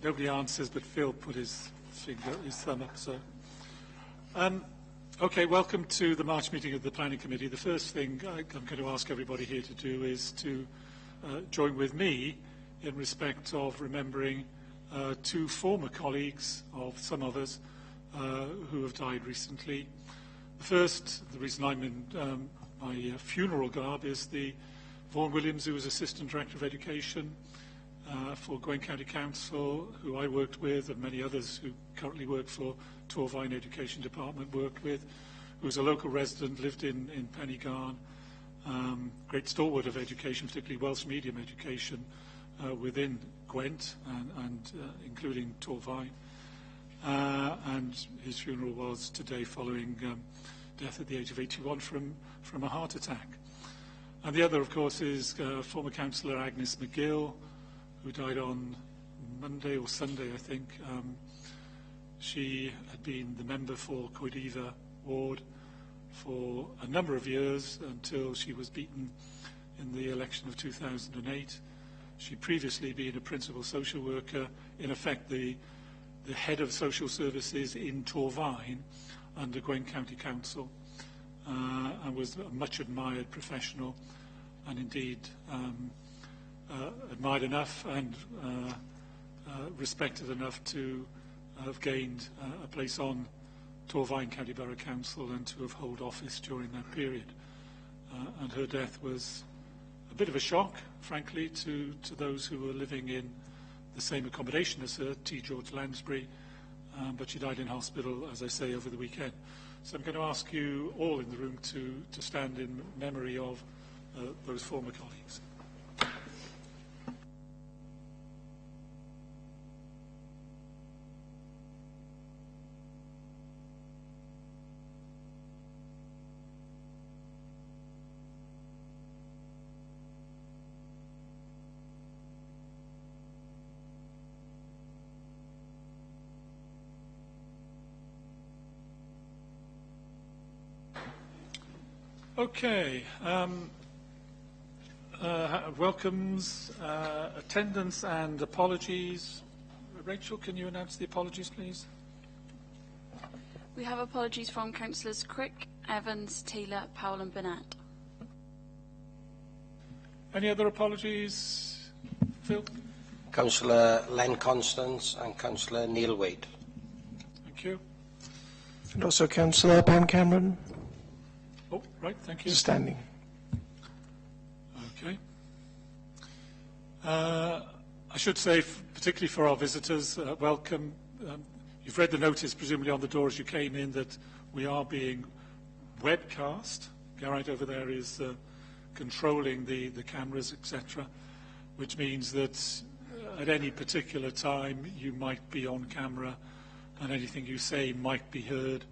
Nobody answers, but Phil put his thumb up. So, okay, welcome to the March meeting of the Planning Committee. The first thing I'm going to ask everybody here to do is to join with me in respect of remembering two former colleagues of some of us who have died recently. The first, the reason I'm in my funeral garb, is the Vaughan Williams, who was Assistant Director of Education for Gwen County Council, who I worked with, and many others who currently work for Torfaen Education Department worked with, who was a local resident, lived in Pennygarn, great stalwart of education, particularly Welsh medium education within Gwent and including Torfaen. And his funeral was today following death at the age of 81 from a heart attack. And the other, of course, is former councillor Agnes McGill, who died on Monday or Sunday, I think. She had been the member for Coediva Ward for a number of years until she was beaten in the election of 2008. She'd previously been a principal social worker, in effect the head of social services in Torfaen under Gwen County Council, and was a much admired professional, and indeed admired enough and respected enough to have gained a place on Torfaen County Borough Council and to have held office during that period. And her death was a bit of a shock, frankly, to those who were living in the same accommodation as her, T. George Lansbury, but she died in hospital, as I say, over the weekend. So I'm going to ask you all in the room to stand in memory of those former colleagues. Okay, welcomes, attendance and apologies. Rachel, can you announce the apologies, please? We have apologies from Councillors Crick, Evans, Taylor, Powell and Burnett. Any other apologies? Phil? Councillor Len Constance and Councillor Neil Wade. Thank you. And also Councillor Pam Cameron. Oh, right, thank you. Standing. Okay. I should say, particularly for our visitors, welcome. You've read the notice, presumably on the door as you came in, that we are being webcast. Garrett over there is controlling the cameras, etc., which means that at any particular time you might be on camera and anything you say might be heard.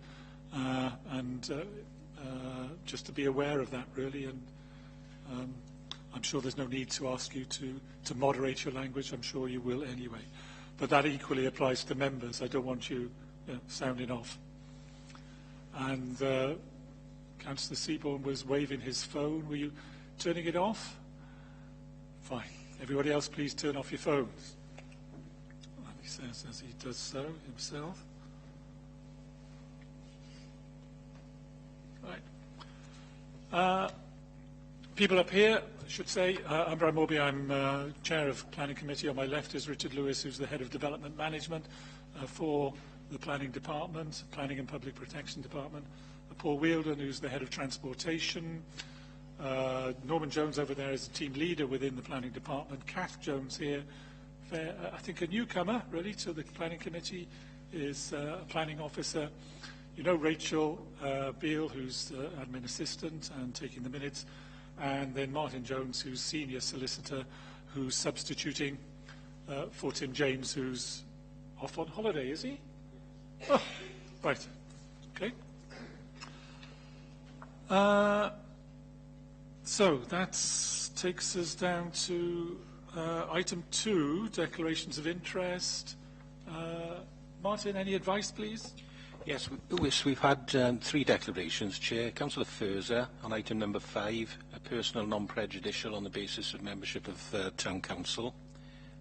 Just to be aware of that, really, and I'm sure there's no need to ask you to moderate your language. I'm sure you will anyway. But that equally applies to members. I don't want you sounding off. And Councillor Seaborn was waving his phone. Were you turning it off? Fine. Everybody else, please turn off your phones. And he says as he does so himself. Right. People up here, I should say, I'm Brian Morby, I'm Chair of Planning Committee. On my left is Richard Lewis, who's the Head of Development Management for the Planning Department, Planning and Public Protection Department. Paul Wielden, who's the Head of Transportation. Norman Jones over there is the Team Leader within the Planning Department. Kath Jones here, I think a newcomer, really, to the Planning Committee, is a Planning Officer. You know Rachel Beale, who's admin assistant and taking the minutes, and then Martin Jones, who's senior solicitor, who's substituting for Tim James, who's off on holiday, is he? Oh, right. Okay. So that takes us down to item 2, declarations of interest. Martin, any advice, please? Yes, we've had 3 declarations, Chair. Councillor Furzer on item number 5, a personal non-prejudicial on the basis of membership of Town Council.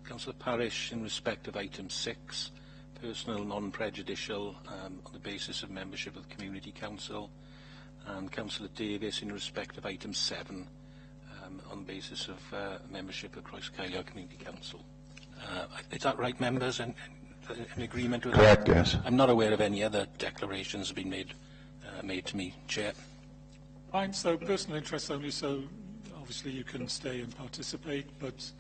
Councillor Parish in respect of item 6, personal non-prejudicial on the basis of membership of the Community Council, and Councillor Davies in respect of item 7 on the basis of membership of Croescailloch Community Council. Is that right, members? In agreement with Correct, that? yes. I'm not aware of any other declarations being made to me, Chair. Fine, so personal interest only, so obviously you can stay and participate, but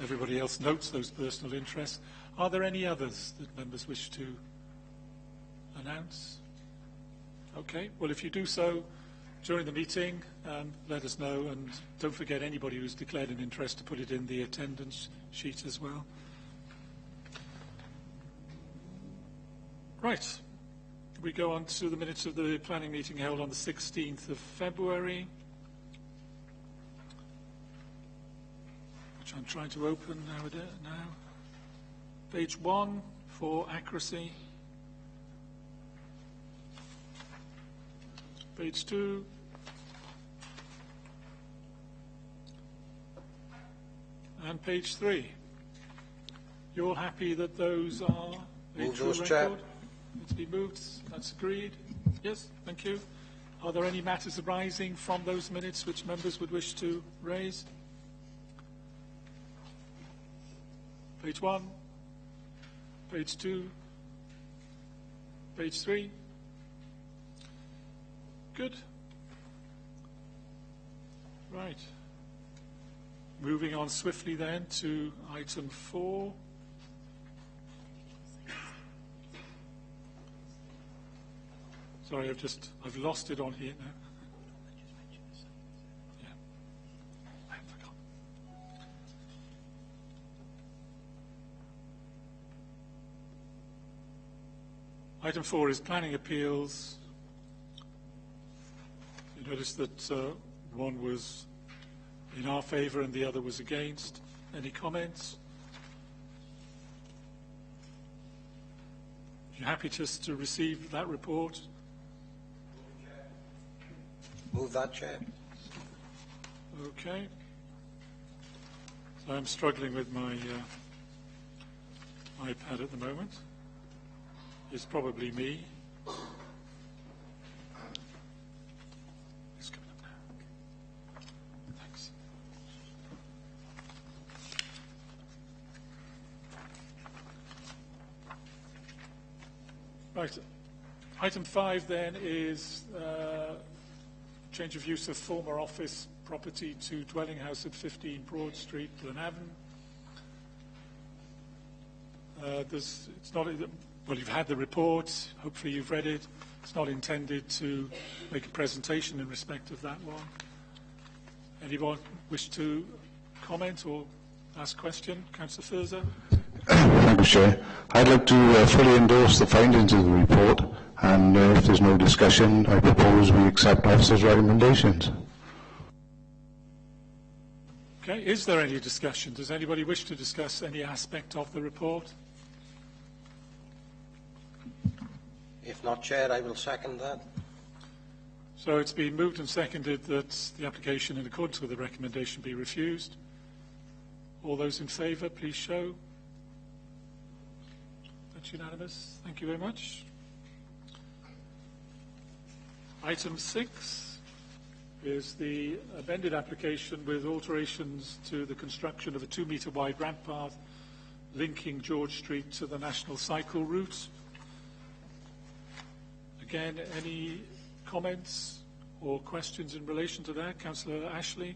everybody else notes those personal interests. Are there any others that members wish to announce? Okay, well, if you do so during the meeting, let us know, and don't forget anybody who's declared an interest to put it in the attendance sheet as well. Right, we go on to the minutes of the planning meeting held on the 16th of February, which I'm trying to open now. Page 1 for accuracy. Page 2. And page 3. You're all happy that those are a Move true those, record? Chair. It's been moved. That's agreed. Yes, thank you. Are there any matters arising from those minutes which members would wish to raise? Page 1. Page 2. Page 3. Good. Right. Moving on swiftly then to item 4. Sorry, I've lost it on here now. Yeah. I forgot. Item 4 is planning appeals. You notice that one was in our favour and the other was against. Any comments? You happy just to receive that report? Move that, Chair. Okay. So I'm struggling with my iPad at the moment. It's probably me. It's coming up now. Thanks. Right. Item 5 then is change of use of former office property to dwelling house at 15 Broad Street, Glenavon. It's not, well, you've had the report, hopefully you've read it. It's not intended to make a presentation in respect of that one. Anyone wish to comment or ask a question? Councillor Furzer? Thank you, Chair. I'd like to fully endorse the findings of the report, and if there's no discussion, I propose we accept officers' recommendations. Okay, is there any discussion? Does anybody wish to discuss any aspect of the report? If not, Chair, I will second that. So it's been moved and seconded that the application in accordance with the recommendation be refused. All those in favour, please show. That's unanimous. Thank you very much. Item 6 is the amended application with alterations to the construction of a 2-metre wide ramp path linking George Street to the National Cycle Route. Again, any comments or questions in relation to that? Councillor Ashley?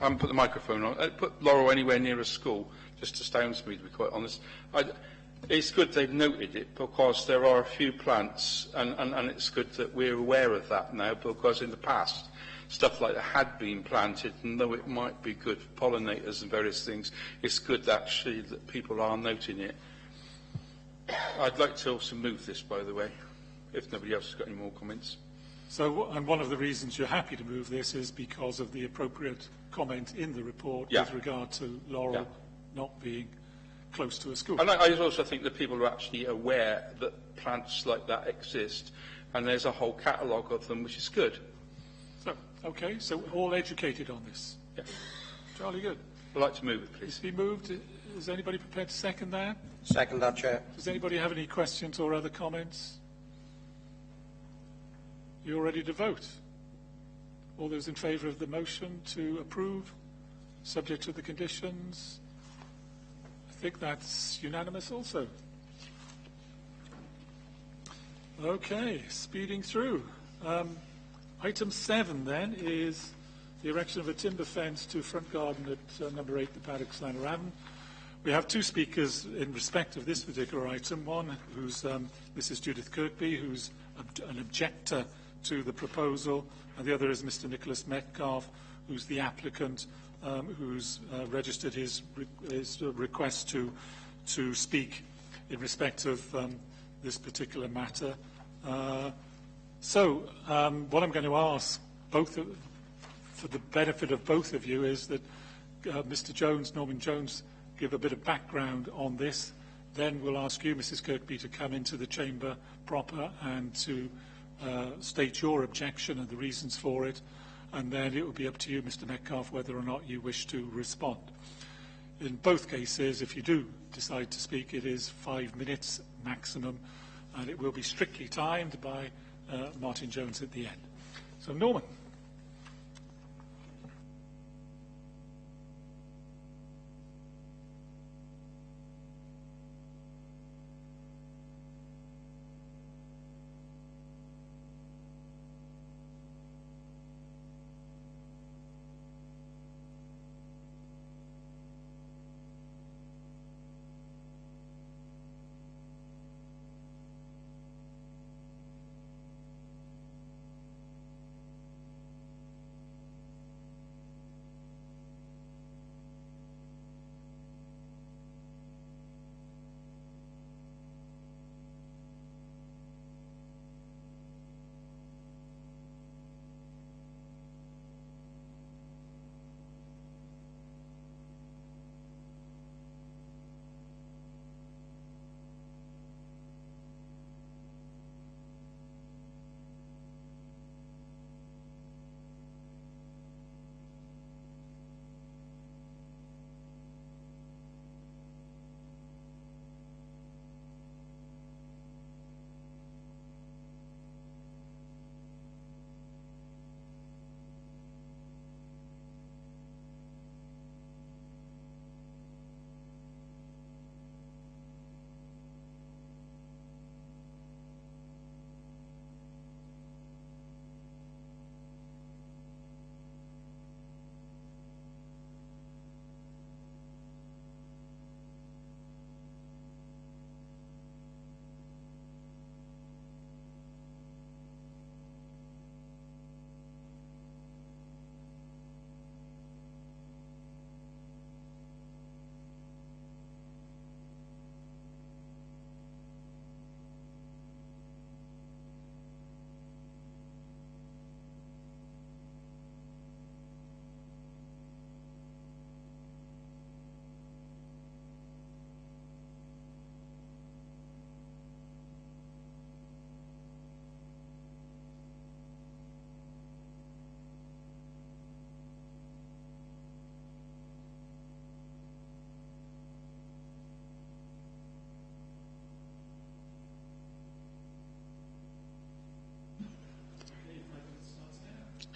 I haven't put the microphone on. Put Laurel anywhere near a school just astounds me, to be quite honest. It's good they've noted it because there are a few plants, and it's good that we're aware of that now, because in the past stuff like that had been planted, and though it might be good for pollinators and various things, it's good actually that people are noting it. I'd like to also move this, by the way, if nobody else has got any more comments. So, and one of the reasons you're happy to move this is because of the appropriate comment in the report Yeah. with regard to Laurel Yeah. not being close to a school. And I also think that people are actually aware that plants like that exist, and there's a whole catalogue of them, which is good. So, okay, so we're all educated on this. Yeah. Jolly good. I'd like to move it, It's please. been moved. Is anybody prepared to second that? Second that, Chair. Does anybody have any questions or other comments? You're ready to vote. All those in favour of the motion to approve, subject to the conditions? I think that's unanimous also. Okay, speeding through. Item 7 then is the erection of a timber fence to front garden at number 8, the Paddocks, Llaneravan. We have two speakers in respect of this particular item. One who's Mrs. Judith Kirkby, who's an objector to the proposal, and the other is Mr. Nicholas Metcalf, who's the applicant, who's registered his request to speak in respect of this particular matter. So what I'm going to ask, for the benefit of both of you, is that Mr. Jones, Norman Jones, give a bit of background on this. Then we'll ask you, Mrs. Kirkby, to come into the chamber proper and to state your objection and the reasons for it. And then it will be up to you, Mr. Metcalf, whether or not you wish to respond. In both cases, if you do decide to speak, it is 5 minutes maximum, and it will be strictly timed by Martin Jones at the end. So, Norman.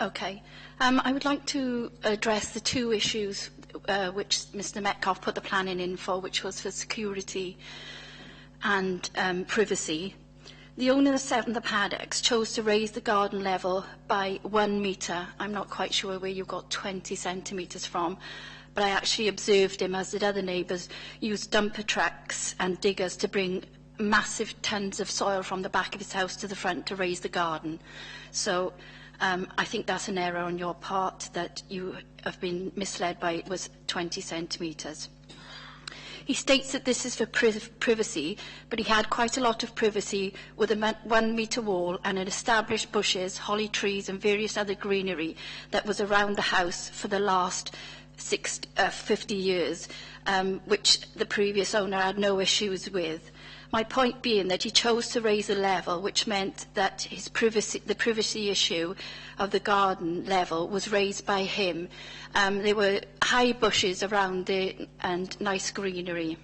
Okay. I would like to address the two issues which Mr. Metcalf put the planning in for, which was for security and privacy. The owner of the Paddocks chose to raise the garden level by 1 metre. I'm not quite sure where you got 20 centimetres from, but I actually observed him, as did other neighbours, use dumper trucks and diggers to bring massive tons of soil from the back of his house to the front to raise the garden. So I think that's an error on your part, that you have been misled by it was 20 centimetres. He states that this is for privacy, but he had quite a lot of privacy with a 1 metre wall and an established bushes, holly trees and various other greenery that was around the house for the last 50 years, which the previous owner had no issues with. My point being that he chose to raise the level, which meant that his the privacy issue of the garden level was raised by him. There were high bushes around it and nice greenery.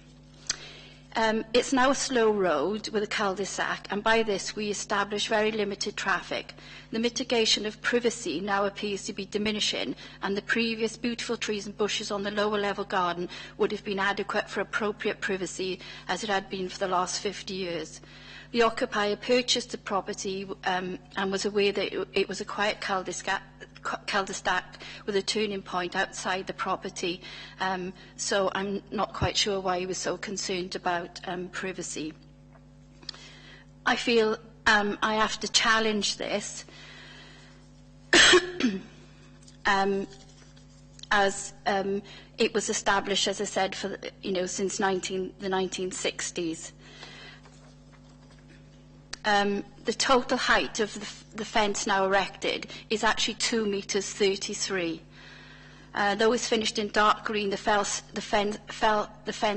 It's now a slow road with a cul-de-sac, and by this we establish very limited traffic. The mitigation of privacy now appears to be diminishing, and the previous beautiful trees and bushes on the lower level garden would have been adequate for appropriate privacy, as it had been for the last 50 years. The occupier purchased the property and was aware that it was a quiet cul-de-sac with a turning point outside the property, so I'm not quite sure why he was so concerned about privacy. I feel I have to challenge this as it was established, as I said, for since the 1960s. The total height of the fence now erected is actually 2 metres 33. Though it's finished in dark green, the fence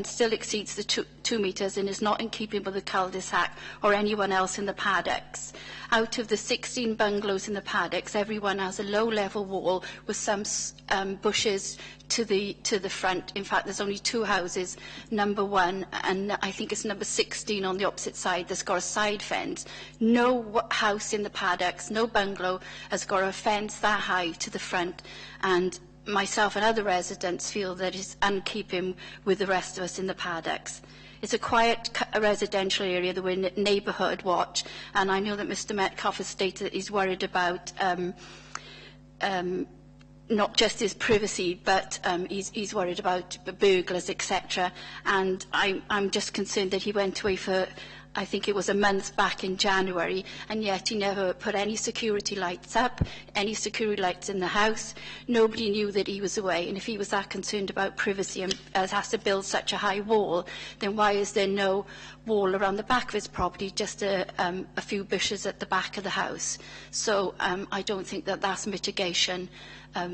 still exceeds the 2 metres and is not in keeping with the cul-de-sac or anyone else in the paddocks. Out of the 16 bungalows in the paddocks, everyone has a low-level wall with some bushes to the front. In fact, there's only 2 houses, number 1 and I think it's number 16 on the opposite side, that's got a side fence. No house in the paddocks, no bungalow has got a fence that high to the front, and myself and other residents feel that it's unkeeping with the rest of us in the paddocks. It's a quiet residential area, the neighbourhood watch, and I know that Mr Metcalfe has stated that he's worried about not just his privacy, but he's worried about burglars, etc. And I'm just concerned that he went away for, I think it was a month back in January, and yet he never put any security lights up, any security lights in the house. Nobody knew that he was away, and if he was that concerned about privacy and has to build such a high wall, then why is there no wall around the back of his property, just a few bushes at the back of the house? So I don't think that that's mitigation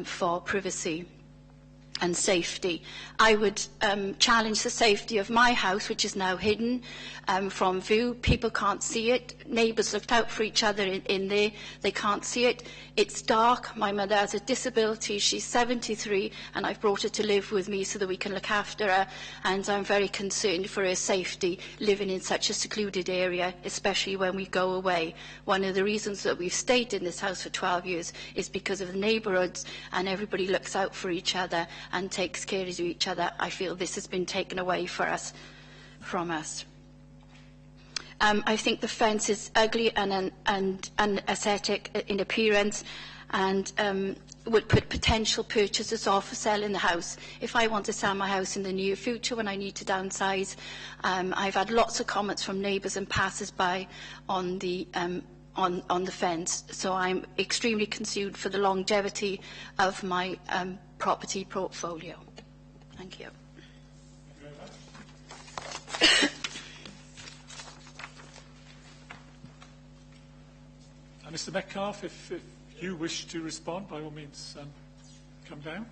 for privacy and safety. I would challenge the safety of my house, which is now hidden from view. People can't see it. Neighbours looked out for each other in there. They can't see it. It's dark. My mother has a disability. She's 73, and I've brought her to live with me so that we can look after her. And I'm very concerned for her safety living in such a secluded area, especially when we go away. One of the reasons that we've stayed in this house for 12 years is because of the neighbourhoods, and everybody looks out for each other and takes care of each other. I feel this has been taken away from us. I think the fence is ugly and unaesthetic in appearance, and would put potential purchasers off for selling the house. If I want to sell my house in the near future when I need to downsize, I've had lots of comments from neighbours and passers-by on the fence, so I'm extremely concerned for the longevity of my property portfolio. Thank you. Mr Metcalfe, if you wish to respond, by all means, come down.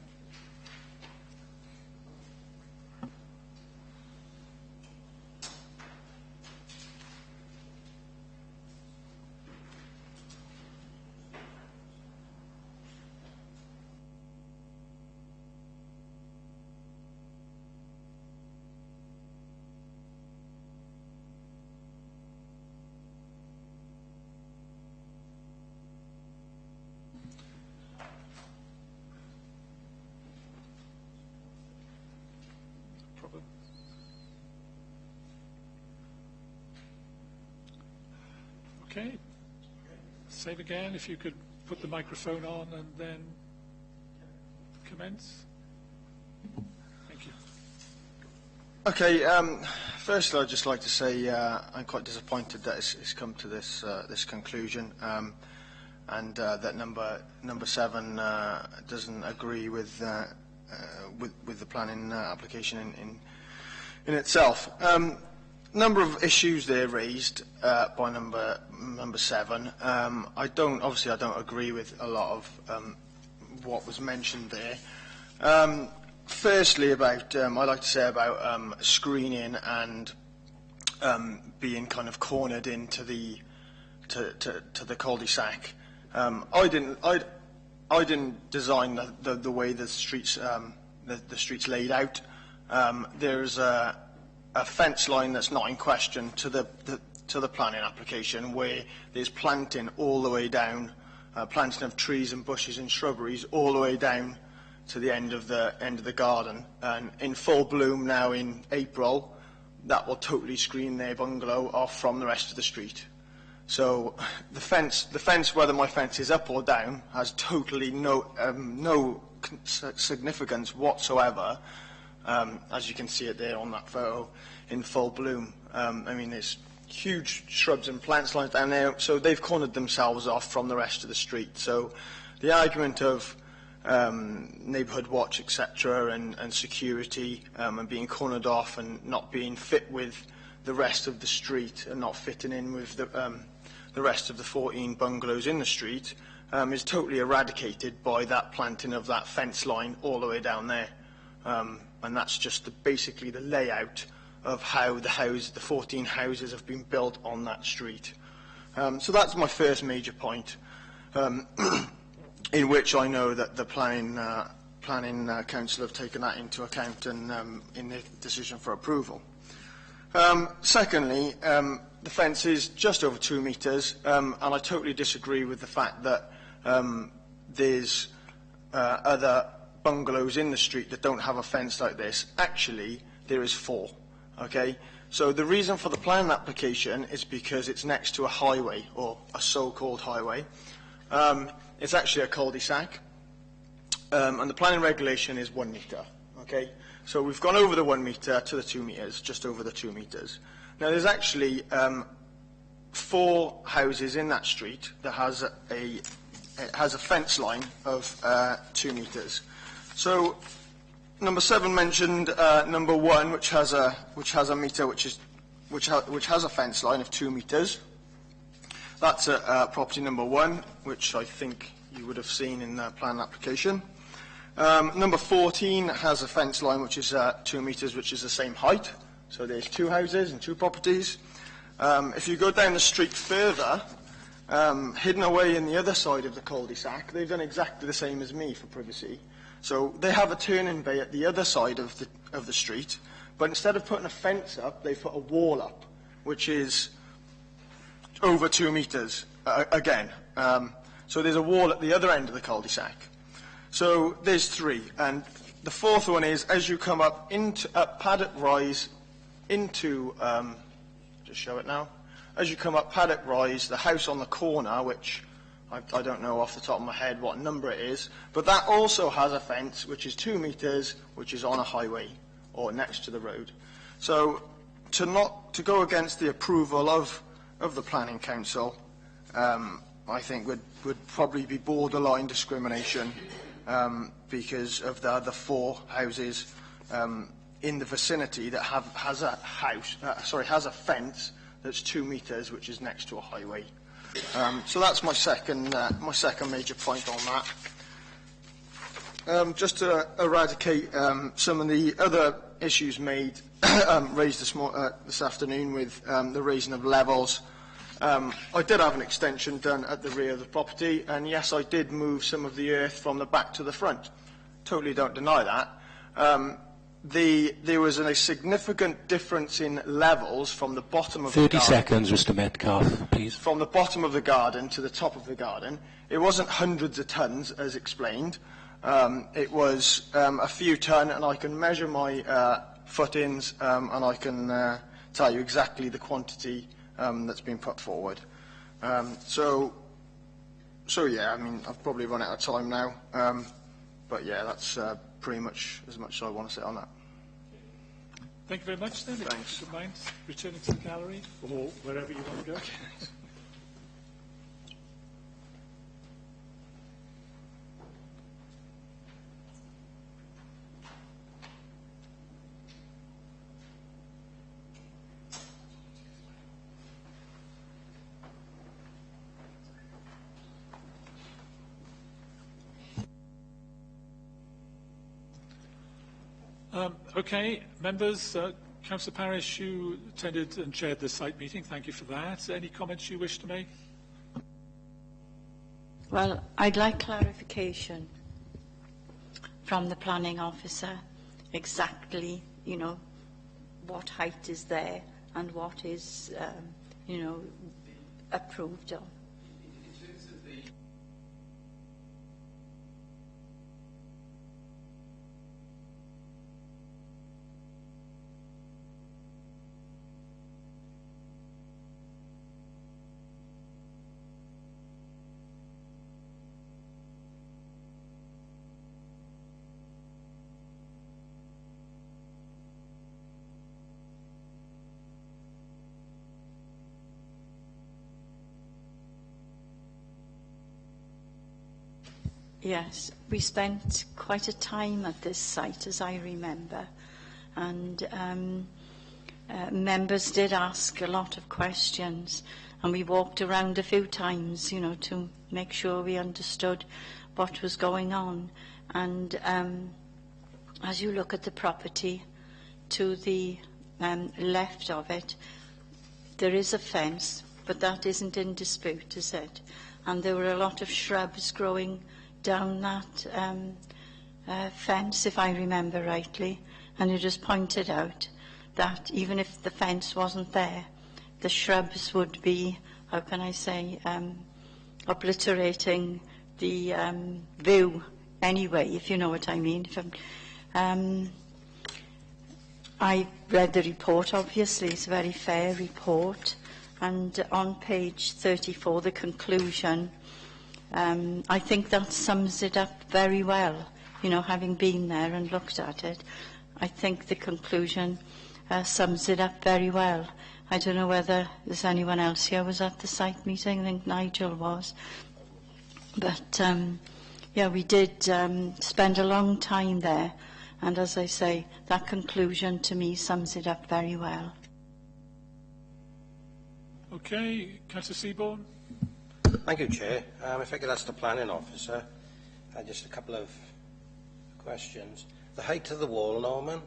Okay. Save again, if you could put the microphone on and then commence. Thank you. Okay, firstly I'd just like to say I'm quite disappointed that it's come to this conclusion, and that number 7 doesn't agree with the planning application in itself. Number of issues there raised by number 7. I don't agree with a lot of what was mentioned there. Firstly, about I like to say about screening and being kind of cornered into the to the cul-de-sac. I didn't design the way the streets laid out. There's a fence line that's not in question to the planning application, where there's planting all the way down, planting of trees and bushes and shrubberies all the way down to the end of the garden. And in full bloom now in April, that will totally screen their bungalow off from the rest of the street. So the fence, whether my fence is up or down, has totally no significance whatsoever. As you can see it there on that photo, in full bloom. I mean, there's huge shrubs and plants lines down there, so they've cornered themselves off from the rest of the street. So the argument of neighbourhood watch, etc., and security, and being cornered off and not being fit with the rest of the street and not fitting in with the rest of the 14 bungalows in the street, is totally eradicated by that planting of that fence line all the way down there. And that's just basically the layout of how the 14 houses have been built on that street. So that's my first major point, in which I know that the planning council have taken that into account and in their decision for approval. Secondly, the fence is just over 2 metres, and I totally disagree with the fact that there's other bungalows in the street that don't have a fence like this. Actually, there is 4. Okay, so the reason for the planning application is because it's next to a highway, or a so-called highway. It's actually a cul-de-sac, and the planning regulation is 1 metre. Okay, so we've gone over the 1 metre to the 2 metres, just over the 2 metres. Now there's actually 4 houses in that street that has a fence line of 2 metres. So number 7 mentioned number 1, which has a metre, which has a fence line of 2 metres. That's property number 1, which I think you would have seen in the plan application. Number 14 has a fence line which is 2 metres, which is the same height. So there's 2 houses and 2 properties. If you go down the street further, hidden away in the other side of the cul-de-sac, they've done exactly the same as me for privacy. So they have a turning bay at the other side of the street, but instead of putting a fence up, they put a wall up, which is over 2 metres again. So there's a wall at the other end of the cul-de-sac. So there's 3, and the 4th one is as you come up into Paddock Rise into just show it now. As you come up Paddock Rise, the house on the corner, which I don't know off the top of my head what number it is, but that also has a fence which is 2 metres, which is on a highway or next to the road. So to go against the approval of the planning council, I think would probably be borderline discrimination, because of the other 4 houses in the vicinity that has a fence that's 2 metres, which is next to a highway. So that's my second major point on that. Just to eradicate some of the other issues raised this afternoon with the raising of levels. I did have an extension done at the rear of the property, and yes, I did move some of the earth from the back to the front. Totally don't deny that. There was a significant difference in levels from the bottom of the garden. 30 seconds, Mr. Metcalfe, please. From the bottom of the garden to the top of the garden. It wasn't hundreds of tons, as explained. It was a few ton, and I can measure my footings, and I can tell you exactly the quantity that's been put forward. So yeah, I mean, I've probably run out of time now. But yeah, that's pretty much as much as I want to say on that. Thank you very much, then. Thanks. If you don't mind returning to the gallery or wherever you want to go. Okay, members, Councillor Parish, you attended and chaired the site meeting. Thank you for that. Any comments you wish to make? Well, I'd like clarification from the planning officer exactly, you know, what height is there and what is, you know, approved of. Yes, we spent quite a time at this site, as I remember, and members did ask a lot of questions, and we walked around a few times, you know, to make sure we understood what was going on. And as you look at the property to the left of it, there is a fence, but that isn't in dispute, is it? And there were a lot of shrubs growing down that fence, if I remember rightly, and it was pointed out that even if the fence wasn't there, the shrubs would be, how can I say, obliterating the view anyway, if you know what I mean. I read the report, obviously, it's a very fair report, and on page 34, the conclusion, I think that sums it up very well, you know, having been there and looked at it. I think the conclusion sums it up very well. I don't know whether there's anyone else here was at the site meeting. I think Nigel was. But, yeah, we did spend a long time there. And as I say, that conclusion to me sums it up very well. Okay, Councillor Seaborn. Thank you, Chair. If I could ask the planning officer, just a couple of questions. The height of the wall, Norman.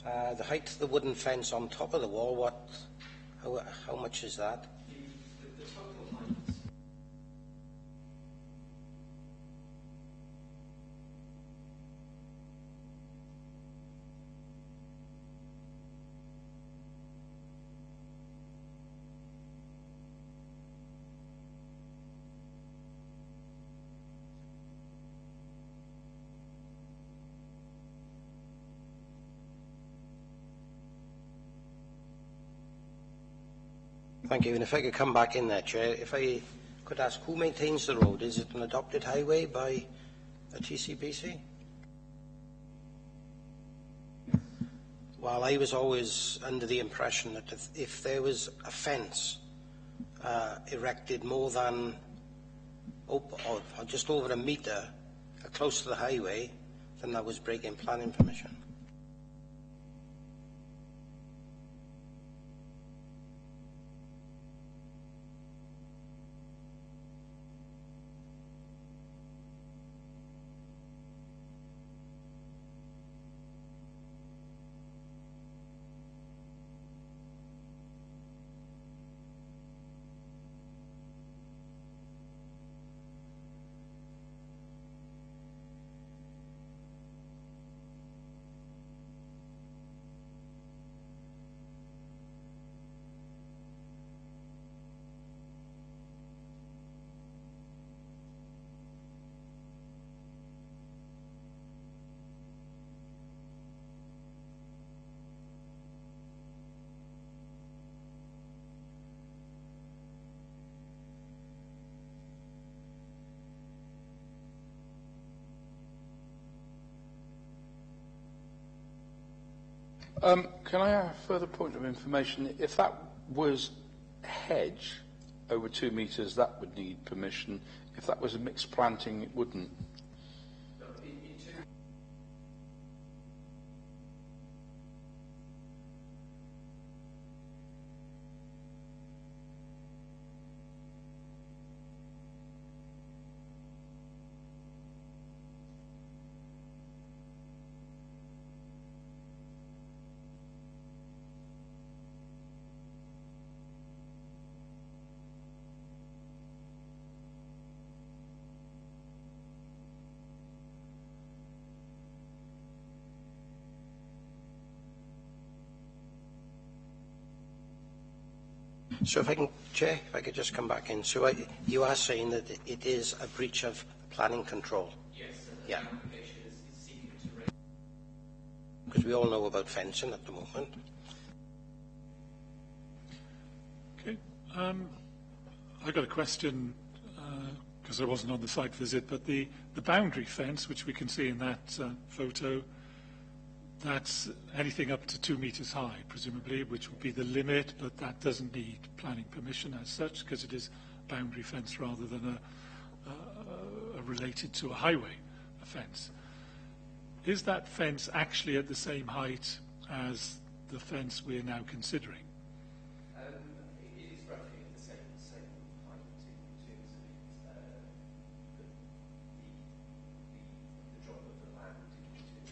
The height of the wooden fence on top of the wall, how much is that? The total height. Thank you. And if I could come back in there, Chair, if I could ask, who maintains the road? Is it an adopted highway by a TCPC? Well, I was always under the impression that if there was a fence erected more than or just over a metre close to the highway, then that was breaking planning permission. Can I have a further point of information? If that was a hedge over 2 metres, that would need permission. If that was a mixed planting, it wouldn't. So if I can, Chair, if I could just come back in. So you are saying that it is a breach of planning control? Yes. Yeah. The application is seeking to raise. Because we all know about fencing at the moment. Okay. I got a question, because I wasn't on the site visit, but the boundary fence, which we can see in that photo, that's anything up to 2 metres high, presumably, which would be the limit, but that doesn't need planning permission as such, because it is boundary fence rather than a related to a highway fence. Is that fence actually at the same height as the fence we're now considering? It is roughly at the same height in terms of the drop of the land in terms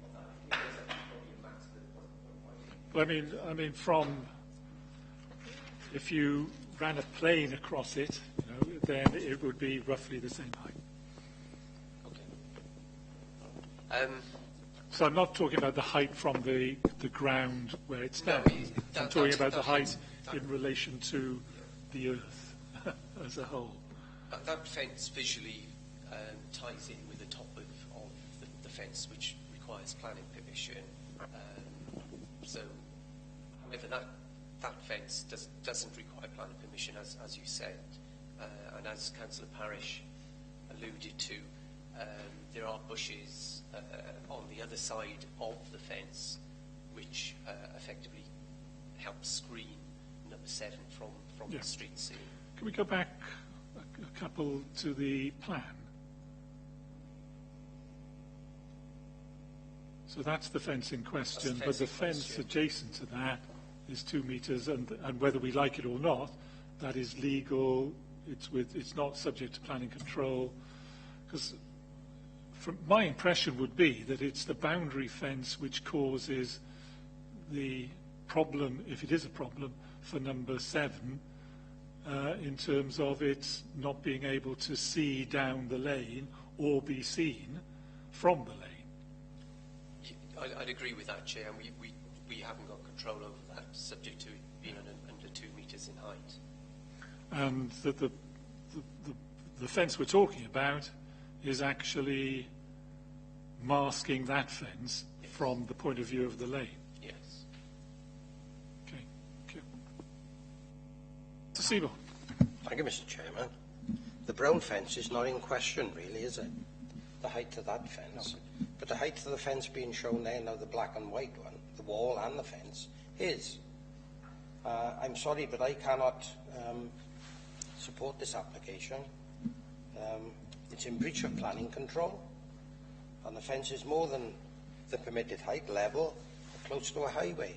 of that. There's actually probably a maximum of 1.5. Well, I mean, from if you ran a plane across it, then it would be roughly the same height. Okay. So I'm not talking about the height from the ground where it stands. No, I'm talking about the height in relation to the earth as a whole. That fence visually ties in with the top of the fence, which requires planning permission. So, however, that fence doesn't require planning permission, as you said, and as Councillor Parish alluded to, there are bushes on the other side of the fence, which effectively helps screen number 7 from the street scene. Can we go back a couple to the plan? So that's the fence in question, but the fence adjacent to that is 2 metres, and whether we like it or not, that is legal. It's not subject to planning control, because my impression would be that it's the boundary fence which causes the problem, if it is a problem, for number 7, in terms of it not being able to see down the lane or be seen from the lane. I'd agree with that, Chair, and we haven't got control over that, subject to being under 2 metres in height. And the fence we're talking about is actually masking that fence from the point of view of the lane. Yes. Okay. Thank you. Mr. Seymour. Thank you, Mr. Chairman. The brown fence is not in question, really, is it? The height of that fence. No. But the height of the fence being shown there now, the black and white one, the wall and the fence, is. I'm sorry, but I cannot support this application. It's in breach of planning control, and the fence is more than the permitted height level, close to a highway.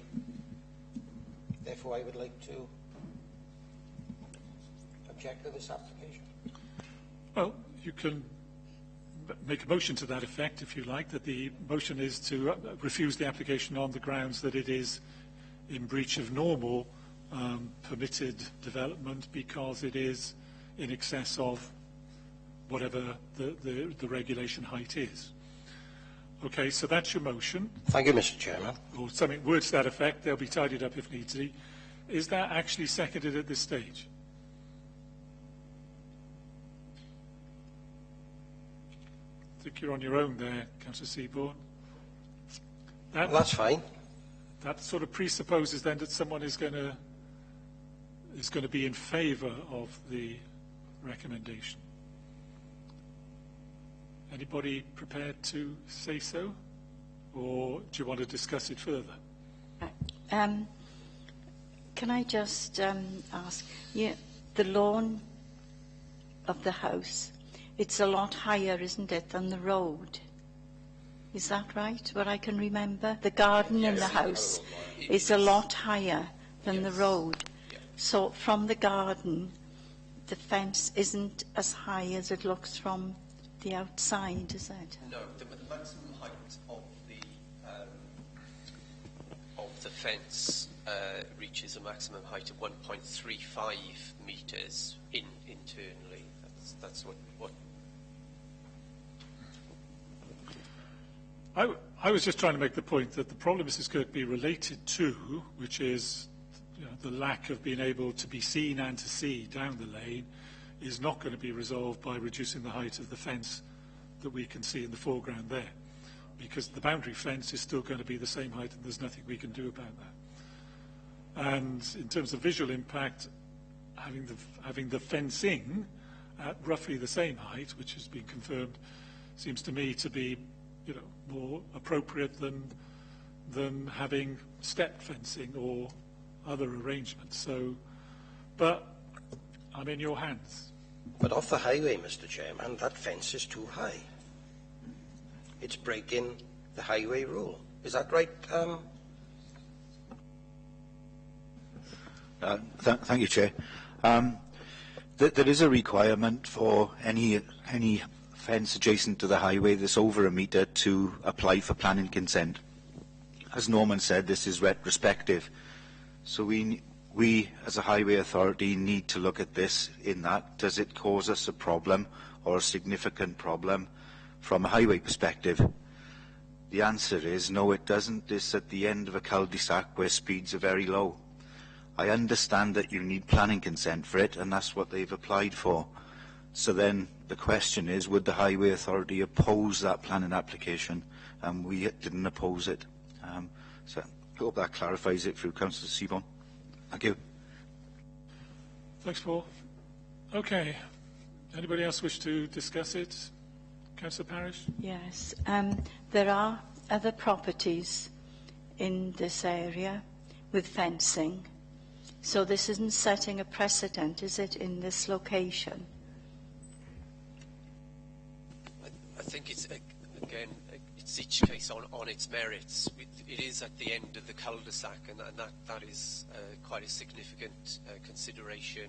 Therefore, I would like to object to this application. Well, you can make a motion to that effect, if you like, that the motion is to refuse the application on the grounds that it is in breach of normal permitted development because it is in excess of whatever the regulation height is. Okay, so that's your motion. Thank you, Mr. Chairman. Or something, words to that effect. They'll be tidied up if needs be. Is that actually seconded at this stage? I think you're on your own there, Councillor Seaborn. Well, that's fine. That sort of presupposes then that someone is going to be in favour of the recommendation. Anybody prepared to say so, or do you want to discuss it further? Can I just ask, the lawn of the house, it's a lot higher, isn't it, than the road? Is that right, what I can remember? The garden in the house is a lot higher than the road. So from the garden, the fence isn't as high as it looks from the outside, is it? No, the maximum height of the fence reaches a maximum height of 1.35 metres internally. That's what. I was just trying to make the point that the problem Mrs. Kirkby related to, which is the lack of being able to be seen and to see down the lane is not going to be resolved by reducing the height of the fence that we can see in the foreground there, because the boundary fence is still going to be the same height and there's nothing we can do about that. And in terms of visual impact, having the fencing at roughly the same height, which has been confirmed, seems to me to be more appropriate than having stepped fencing or other arrangements. So, but I'm in your hands. But off the highway, Mr. Chairman, that fence is too high. It's breaking the highway rule. Is that right? Thank you, Chair. There is a requirement for any fence adjacent to the highway that's over a metre to apply for planning consent. As Norman said, this is retrospective. So we as a highway authority need to look at this in that, does it cause us a problem or a significant problem from a highway perspective? The answer is no, it doesn't. It's at the end of a cul-de-sac where speeds are very low. I understand that you need planning consent for it, and that's what they've applied for. So then the question is, would the highway authority oppose that planning application? We didn't oppose it. So I hope that clarifies it through Councillor Seaborn. Thank you. Thanks, Paul. Okay. Anybody else wish to discuss it? Councillor Parish? Yes. There are other properties in this area with fencing. So this isn't setting a precedent, is it, in this location? I think it's, again, it's each case on its merits. It is at the end of the cul-de-sac, and that is quite a significant consideration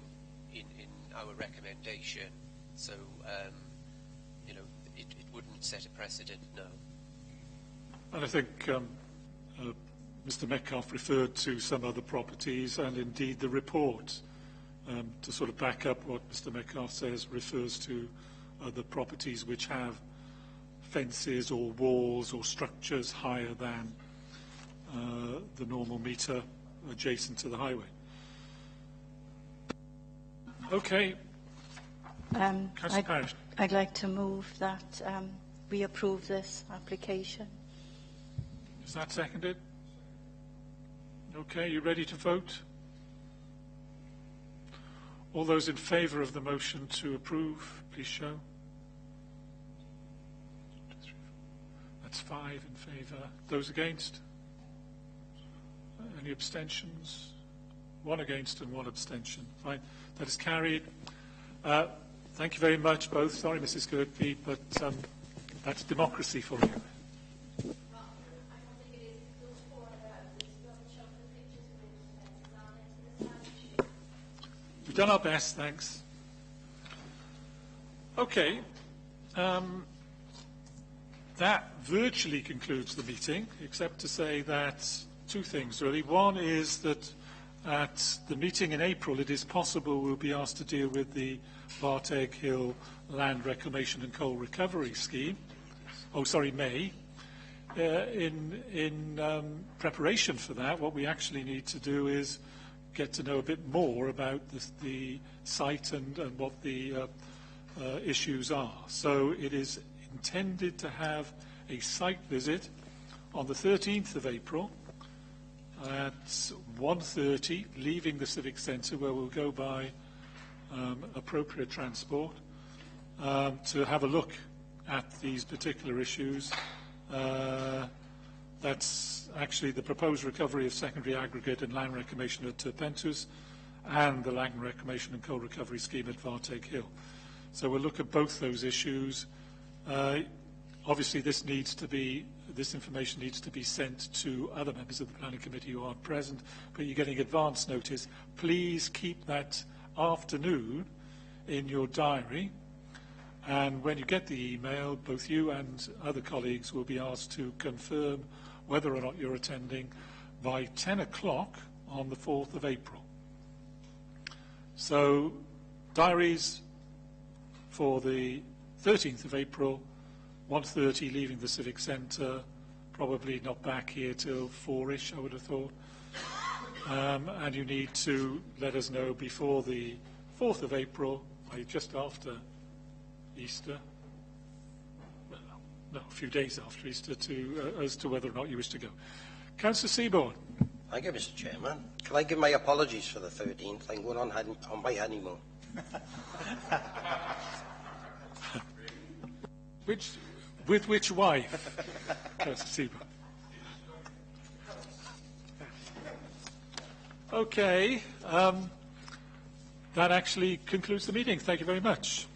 in our recommendation. So, it wouldn't set a precedent, no. And I think Mr. Metcalfe referred to some other properties, and indeed the report, to sort of back up what Mr. Metcalfe says, refers to other properties which have fences or walls or structures higher than the normal metre adjacent to the highway. Okay. Councillor Parish. I'd like to move that we approve this application. Is that seconded? Okay, you ready to vote? All those in favour of the motion to approve, please show. That's 5 in favour. Those against? Any abstentions? 1 against and 1 abstention. Fine. That is carried. Thank you very much, both. Sorry, Mrs. Kirkby, but that's democracy for you. We've done our best, thanks. Okay. That virtually concludes the meeting, except to say that 2 things, really. One is that at the meeting in April, it is possible we'll be asked to deal with the Barteg Hill Land Reclamation and Coal Recovery Scheme. Oh, sorry, May. In preparation for that, what we actually need to do is get to know a bit more about the site and what the issues are. So it is intended to have a site visit on the 13th of April at 1:30, leaving the Civic Centre, where we'll go by appropriate transport to have a look at these particular issues. That's actually the proposed recovery of secondary aggregate and land reclamation at Terpentus and the land reclamation and coal recovery scheme at Barteg Hill. So we'll look at both those issues. Obviously, this information needs to be sent to other members of the planning committee who aren't present, but you're getting advance notice. Please keep that afternoon in your diary, and when you get the email, both you and other colleagues will be asked to confirm whether or not you're attending by 10 o'clock on the 4th of April. So, diaries for the 13th of April, 1:30, leaving the Civic Centre, probably not back here till 4-ish, I would have thought. and you need to let us know before the 4th of April, just after Easter, well, no, a few days after Easter, as to whether or not you wish to go. Councillor Seaborn. Thank you, Mr. Chairman. Can I give my apologies for the 13th? I'm going on my honeymoon. With which wife? Councillor Seaborn. Okay. That actually concludes the meeting. Thank you very much.